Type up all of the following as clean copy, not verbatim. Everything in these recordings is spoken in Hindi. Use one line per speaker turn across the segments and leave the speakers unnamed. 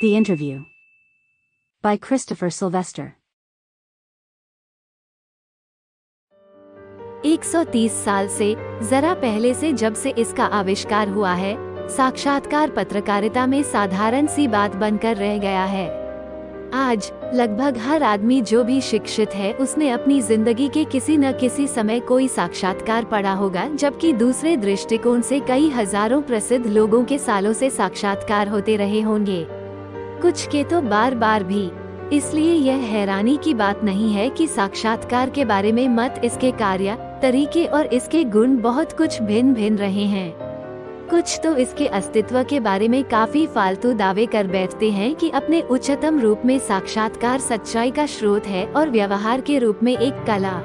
The Interview by Christopher Sylvester.
130 साल से जरा पहले से जब से इसका आविष्कार हुआ है, साक्षात्कार पत्रकारिता में साधारण सी बात बनकर रह गया है। आज लगभग हर आदमी जो भी शिक्षित है उसने अपनी जिंदगी के किसी न किसी समय कोई साक्षात्कार पढ़ा होगा, जबकि दूसरे दृष्टिकोण से कई हजारों प्रसिद्ध लोगों के सालों से साक्षात्कार होते रहे होंगे, कुछ के तो बार बार भी। इसलिए यह हैरानी की बात नहीं है कि साक्षात्कार के बारे में मत, इसके कार्य, तरीके और इसके गुण बहुत कुछ भिन्न भिन्न रहे हैं। कुछ तो इसके अस्तित्व के बारे में काफी फालतू दावे कर बैठते हैं कि अपने उच्चतम रूप में साक्षात्कार सच्चाई का स्रोत है और व्यवहार के रूप में एक कला।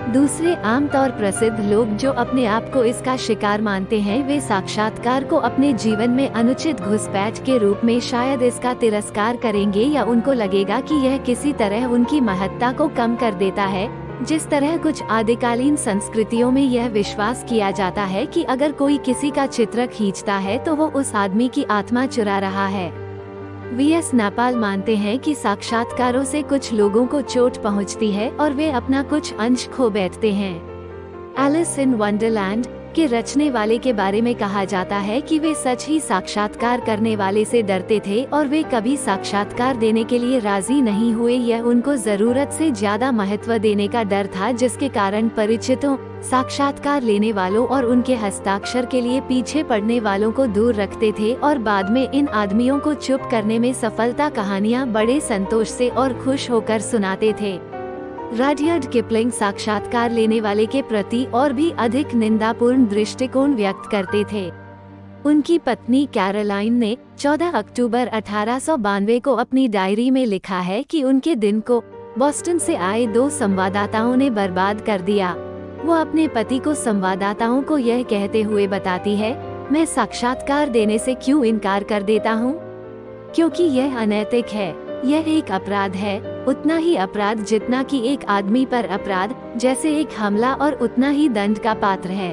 दूसरे आमतौर प्रसिद्ध लोग जो अपने आप को इसका शिकार मानते हैं, वे साक्षात्कार को अपने जीवन में अनुचित घुसपैठ के रूप में शायद इसका तिरस्कार करेंगे, या उनको लगेगा कि यह किसी तरह उनकी महत्ता को कम कर देता है। जिस तरह कुछ आदिकालीन संस्कृतियों में यह विश्वास किया जाता है कि अगर कोई किसी का चित्र खींचता है तो वो उस आदमी की आत्मा चुरा रहा है। वीएस नापाल मानते हैं कि साक्षात्कारों से कुछ लोगों को चोट पहुंचती है और वे अपना कुछ अंश खो बैठते हैं। एलिस इन वंडरलैंड के रचने वाले के बारे में कहा जाता है कि वे सच ही साक्षात्कार करने वाले से डरते थे और वे कभी साक्षात्कार देने के लिए राजी नहीं हुए। यह उनको जरूरत से ज्यादा महत्व देने का डर था, जिसके कारण परिचितों, साक्षात्कार लेने वालों और उनके हस्ताक्षर के लिए पीछे पड़ने वालों को दूर रखते थे और बाद में इन आदमियों को चुप करने में सफलता कहानियां बड़े संतोष से और खुश होकर सुनाते थे। रडयार्ड किपलिंग साक्षात्कार लेने वाले के प्रति और भी अधिक निंदापूर्ण दृष्टिकोण व्यक्त करते थे। उनकी पत्नी कैरोलाइन ने 14 अक्टूबर 1892 को अपनी डायरी में लिखा है कि उनके दिन को बोस्टन से आए 2 संवाददाताओं ने बर्बाद कर दिया। वो अपने पति को संवाददाताओं को यह कहते हुए बताती है, मैं साक्षात्कार देने से क्यों इनकार कर देता हूँ? क्योंकि यह अनैतिक है। यह एक अपराध है, उतना ही अपराध जितना कि एक आदमी पर अपराध, जैसे एक हमला, और उतना ही दंड का पात्र है।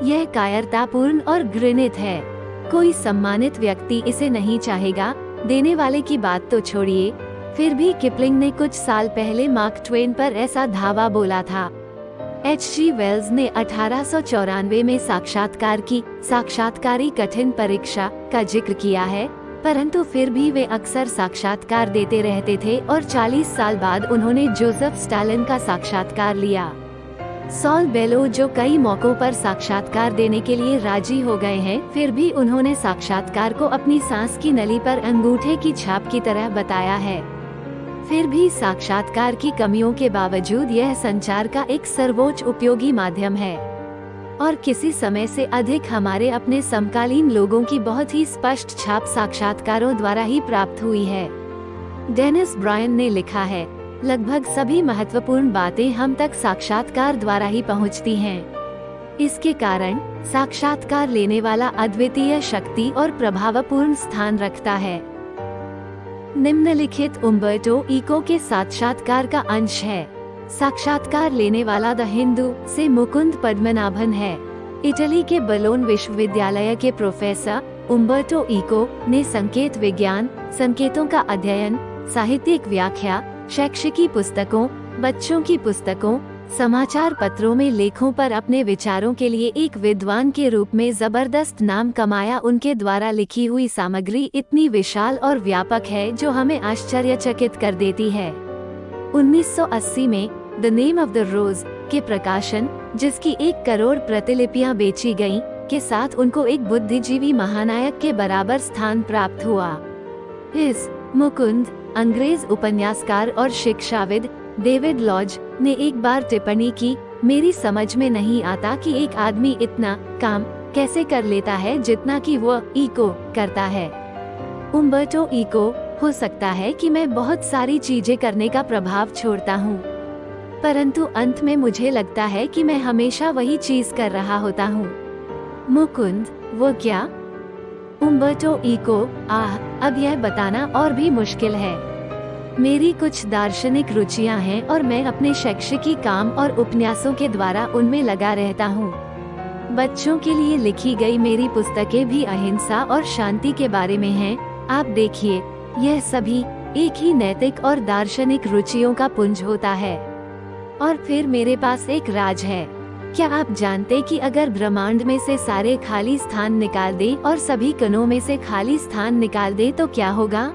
यह कायरतापूर्ण और घृणित है। कोई सम्मानित व्यक्ति इसे नहीं चाहेगा। देने वाले की बात तो छोड़िए, फिर भी किपलिंग ने कुछ साल पहले मार्क ट्वेन पर ऐसा धावा बोला था। H.G. वेल्स ने 1894 में साक्षात्कार की साक्षात्कारी कठिन परीक्षा का जिक्र किया है, परंतु फिर भी वे अक्सर साक्षात्कार देते रहते थे और 40 साल बाद उन्होंने जोसेफ स्टालिन का साक्षात्कार लिया। सॉल बेलो, जो कई मौकों पर साक्षात्कार देने के लिए राजी हो गए हैं, फिर भी उन्होंने साक्षात्कार को अपनी सांस की नली पर अंगूठे की छाप की तरह बताया है। फिर भी साक्षात्कार की कमियों के बावजूद यह संचार का एक सर्वोच्च उपयोगी माध्यम है और किसी समय से अधिक हमारे अपने समकालीन लोगों की बहुत ही स्पष्ट छाप साक्षात्कारों द्वारा ही प्राप्त हुई है। डेनिस ब्रायन ने लिखा है, लगभग सभी महत्वपूर्ण बातें हम तक साक्षात्कार द्वारा ही पहुंचती हैं। इसके कारण साक्षात्कार लेने वाला अद्वितीय शक्ति और प्रभावपूर्ण स्थान रखता है। निम्नलिखित उम्बर्टो इको के साक्षात्कार का अंश है। साक्षात्कार लेने वाला द हिंदू से मुकुंद पद्मनाभन है। इटली के बलोन विश्वविद्यालय के प्रोफेसर उम्बर्टो इको ने संकेत विज्ञान, संकेतों का अध्ययन, साहित्यिक व्याख्या, शैक्षिकी पुस्तकों, बच्चों की पुस्तकों, समाचार पत्रों में लेखों पर अपने विचारों के लिए एक विद्वान के रूप में जबरदस्त नाम कमाया। उनके द्वारा लिखी हुई सामग्री इतनी विशाल और व्यापक है जो हमें आश्चर्यचकित कर देती है। 1980 में द नेम ऑफ द रोज के प्रकाशन, जिसकी 1 करोड़ प्रतिलिपियां बेची गईं, के साथ उनको एक बुद्धिजीवी महानायक के बराबर स्थान प्राप्त हुआ। इस मुकुंद, अंग्रेज उपन्यासकार और शिक्षाविद डेविड लॉज ने एक बार टिप्पणी की, मेरी समझ में नहीं आता कि एक आदमी इतना काम कैसे कर लेता है जितना कि वो इको करता है। उम्बर्टो इको, हो सकता है कि मैं बहुत सारी चीजें करने का प्रभाव छोड़ता हूँ, परंतु अंत में मुझे लगता है कि मैं हमेशा वही चीज कर रहा होता हूँ। मुकुंद, वो क्या? उम्बर्टो इको, अब यह बताना और भी मुश्किल है। मेरी कुछ दार्शनिक रुचियां हैं और मैं अपने शैक्षिकी काम और उपन्यासों के द्वारा उनमें लगा रहता हूँ। बच्चों के लिए लिखी गई मेरी पुस्तकें भी अहिंसा और शांति के बारे में हैं। आप देखिए, यह सभी एक ही नैतिक और दार्शनिक रुचियों का पुंज होता है। और फिर मेरे पास एक राज है। क्या आप जानते कि अगर ब्रह्मांड में से सारे खाली स्थान निकाल दे और सभी कणों में से खाली स्थान निकाल दे तो क्या होगा?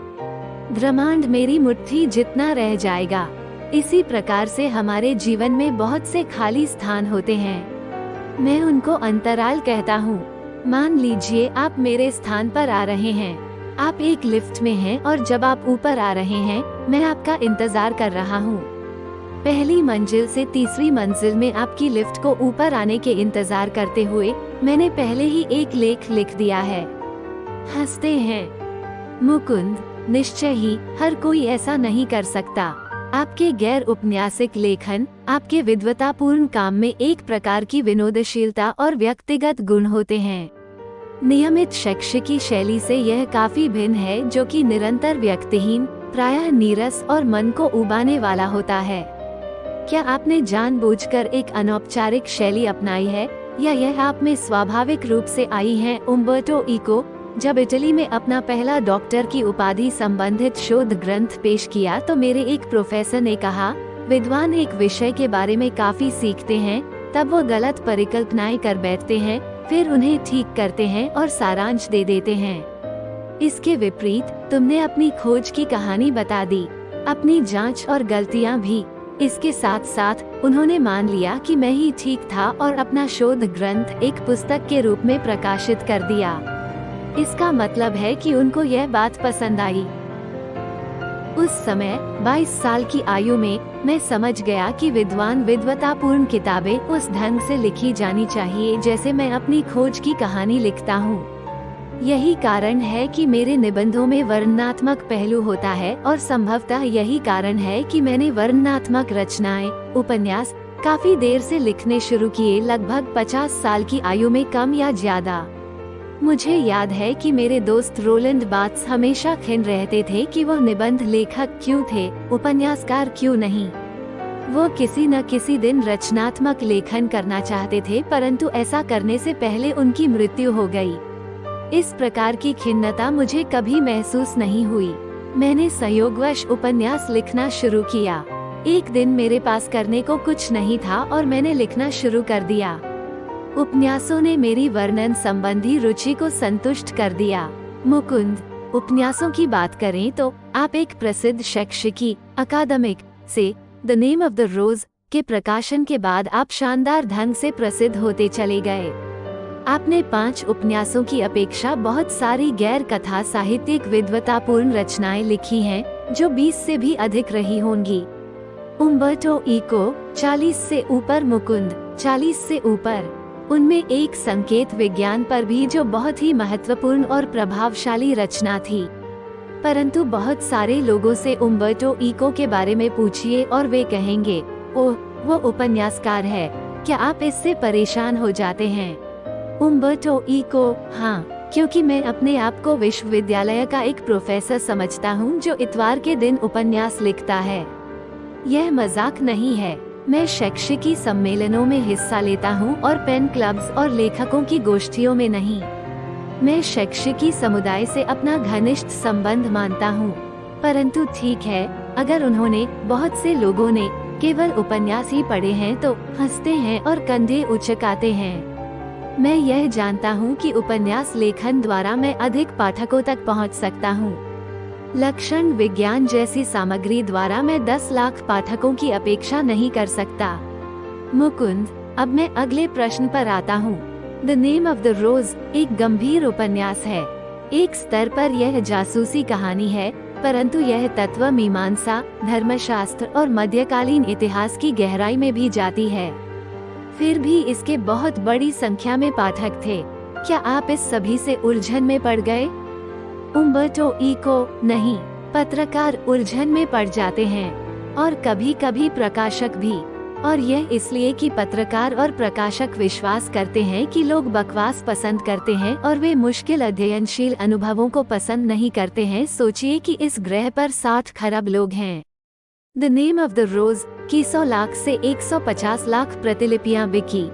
ब्रह्मांड मेरी मुट्ठी जितना रह जाएगा। इसी प्रकार से हमारे जीवन में बहुत से खाली स्थान होते हैं। मैं उनको अंतराल कहता हूँ। मान लीजिए आप मेरे स्थान पर आ रहे हैं। आप एक लिफ्ट में हैं और जब आप ऊपर आ रहे हैं, मैं आपका इंतजार कर रहा हूँ। पहली मंजिल से तीसरी मंजिल में आपकी लिफ्ट को ऊपर आने के इंतजार करते हुए मैंने पहले ही एक लेख लिख दिया है। हंसते हैं मुकुंद, निश्चय ही हर कोई ऐसा नहीं कर सकता। आपके गैर उपन्यासिक लेखन, आपके विद्वतापूर्ण काम में एक प्रकार की विनोदशीलता और व्यक्तिगत गुण होते हैं। नियमित शैक्षिकी शैली से यह काफी भिन्न है, जो कि निरंतर व्यक्तिहीन, प्रायः नीरस और मन को उबाने वाला होता है। क्या आपने जानबूझकर एक अनौपचारिक शैली अपनाई है, या यह आप में स्वाभाविक रूप से आई है? उम्बर्टो इको जब इटली में अपना पहला डॉक्टर की उपाधि संबंधित शोध ग्रंथ पेश किया तो मेरे एक प्रोफेसर ने कहा, विद्वान एक विषय के बारे में काफी सीखते हैं, तब वो गलत परिकल्पनाएं कर बैठते हैं, फिर उन्हें ठीक करते हैं और सारांश दे देते हैं। इसके विपरीत तुमने अपनी खोज की कहानी बता दी, अपनी जांच और गलतियां भी। इसके साथ साथ उन्होंने मान लिया कि मैं ही ठीक था और अपना शोध ग्रंथ एक पुस्तक के रूप में प्रकाशित कर दिया। इसका मतलब है कि उनको यह बात पसंद आई। उस समय 22 साल की आयु में मैं समझ गया कि विद्वान विद्वतापूर्ण किताबें उस ढंग से लिखी जानी चाहिए जैसे मैं अपनी खोज की कहानी लिखता हूँ। यही कारण है कि मेरे निबंधों में वर्णनात्मक पहलू होता है और संभवतः यही कारण है कि मैंने वर्णनात्मक रचनाएं, उपन्यास काफी देर से लिखने शुरू किए, लगभग 50 साल की आयु में कम या ज्यादा। मुझे याद है कि मेरे दोस्त रोलैंड बार्थ्स हमेशा खिन्न रहते थे कि वो निबंध लेखक क्यों थे, उपन्यासकार क्यों नहीं। वो किसी न किसी दिन रचनात्मक लेखन करना चाहते थे, परंतु ऐसा करने से पहले उनकी मृत्यु हो गई। इस प्रकार की खिन्नता मुझे कभी महसूस नहीं हुई। मैंने संयोगवश उपन्यास लिखना शुरू किया। एक दिन मेरे पास करने को कुछ नहीं था और मैंने लिखना शुरू कर दिया। उपन्यासों ने मेरी वर्णन संबंधी रुचि को संतुष्ट कर दिया। मुकुंद, उपन्यासों की बात करें तो आप एक प्रसिद्ध शैक्षिकी अकादमिक से द नेम ऑफ द रोज के प्रकाशन के बाद आप शानदार ढंग से प्रसिद्ध होते चले गए। आपने 5 उपन्यासों की अपेक्षा बहुत सारी गैर कथा साहित्यिक विद्वतापूर्ण रचनाएं लिखी हैं, जो 20 से भी अधिक रही होंगी। उम्बर्टो इको 40 से ऊपर, मुकुंद 40 से ऊपर। उनमें एक संकेत विज्ञान पर भी जो बहुत ही महत्वपूर्ण और प्रभावशाली रचना थी। परंतु बहुत सारे लोगों से उम्बर्टो इको के बारे में पूछिए और वे कहेंगे, ओह वो उपन्यासकार है, क्या आप इससे परेशान हो जाते हैं? उम्बर्टो इको, हाँ, क्योंकि मैं अपने आप को विश्वविद्यालय का एक प्रोफेसर समझता हूँ जो इतवार के दिन उपन्यास लिखता है। यह मजाक नहीं है। मैं शैक्षिकी सम्मेलनों में हिस्सा लेता हूँ और पेन क्लब्स और लेखकों की गोष्ठियों में नहीं। मैं शैक्षिकी समुदाय से अपना घनिष्ठ संबंध मानता हूँ। परंतु ठीक है, अगर उन्होंने, बहुत से लोगों ने, केवल उपन्यास ही पढ़े हैं तो हंसते हैं और कंधे उचकाते हैं। मैं यह जानता हूँ कि उपन्यास लेखन द्वारा मैं अधिक पाठकों तक पहुँच सकता हूँ। लक्षण विज्ञान जैसी सामग्री द्वारा मैं 10 लाख पाठकों की अपेक्षा नहीं कर सकता। मुकुंद, अब मैं अगले प्रश्न पर आता हूँ। द नेम ऑफ द रोज एक गंभीर उपन्यास है। एक स्तर पर यह जासूसी कहानी है, परंतु यह तत्व मीमांसा, धर्मशास्त्र और मध्यकालीन इतिहास की गहराई में भी जाती है। फिर भी इसके बहुत बड़ी संख्या में पाठक थे। क्या आप इस सभी से उलझन में पड़ गए? उम्बर्टो इको, नहीं, पत्रकार उलझन में पड़ जाते हैं और कभी कभी प्रकाशक भी। और यह इसलिए कि पत्रकार और प्रकाशक विश्वास करते हैं कि लोग बकवास पसंद करते हैं और वे मुश्किल अध्ययनशील अनुभवों को पसंद नहीं करते हैं। सोचिए कि इस ग्रह पर 60 खरब लोग हैं। द नेम ऑफ द रोज की 100 लाख से 150 लाख प्रतिलिपियां बिकी।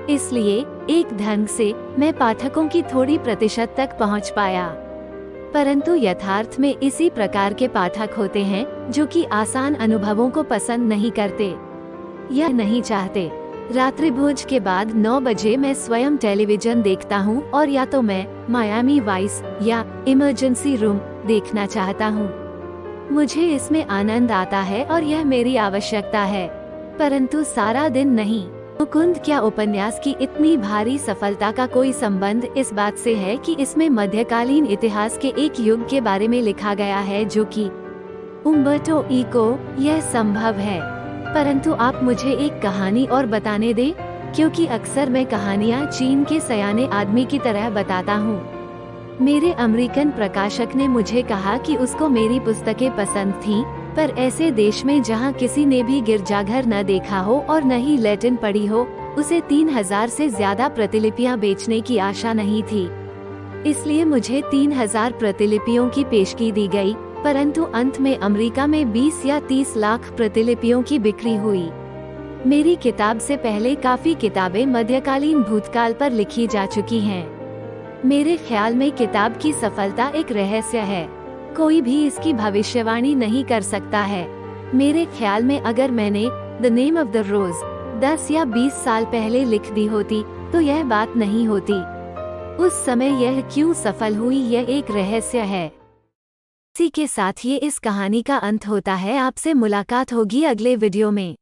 इसलिए एक ढंग से मैं पाठकों की थोड़ी प्रतिशत तक पहुंच पाया। परंतु यथार्थ में इसी प्रकार के पाठक होते हैं जो कि आसान अनुभवों को पसंद नहीं करते या नहीं चाहते। रात्रिभोज के बाद 9 बजे मैं स्वयं टेलीविजन देखता हूँ और या तो मैं मायामी वाइस या इमरजेंसी रूम देखना चाहता हूँ। मुझे इसमें आनंद आता है और यह मेरी आवश्यकता है, परंतु सारा दिन नहीं। मुकुंद क्या उपन्यास की इतनी भारी सफलता का कोई संबंध इस बात से है कि इसमें मध्यकालीन इतिहास के एक युग के बारे में लिखा गया है जो कि उम्बर्टो इको यह संभव है। परंतु आप मुझे एक कहानी और बताने दें, क्योंकि अक्सर मैं कहानियाँ चीन के सयाने आदमी की तरह बताता हूँ। मेरे अमेरिकन प्रकाशक ने मुझे कहा कि उसको मेरी पुस्तकें पसंद थीं, पर ऐसे देश में जहाँ किसी ने भी गिरजाघर न देखा हो और न ही लैटिन पढ़ी हो, उसे 3000 से ज्यादा प्रतिलिपियाँ बेचने की आशा नहीं थी। इसलिए मुझे 3000 प्रतिलिपियों की पेशगी दी गई, परंतु अंत में अमेरिका में 20 या 30 लाख प्रतिलिपियों की बिक्री हुई। मेरी किताब से पहले काफी किताबें मध्यकालीन भूतकाल पर लिखी जा चुकी हैं। मेरे ख्याल में किताब की सफलता एक रहस्य है, कोई भी इसकी भविष्यवाणी नहीं कर सकता है। मेरे ख्याल में अगर मैंने द नेम ऑफ द रोज 10 या 20 साल पहले लिख दी होती तो यह बात नहीं होती। उस समय यह क्यों सफल हुई यह एक रहस्य है। इसी के साथ ये इस कहानी का अंत होता है। आपसे मुलाकात होगी अगले वीडियो में।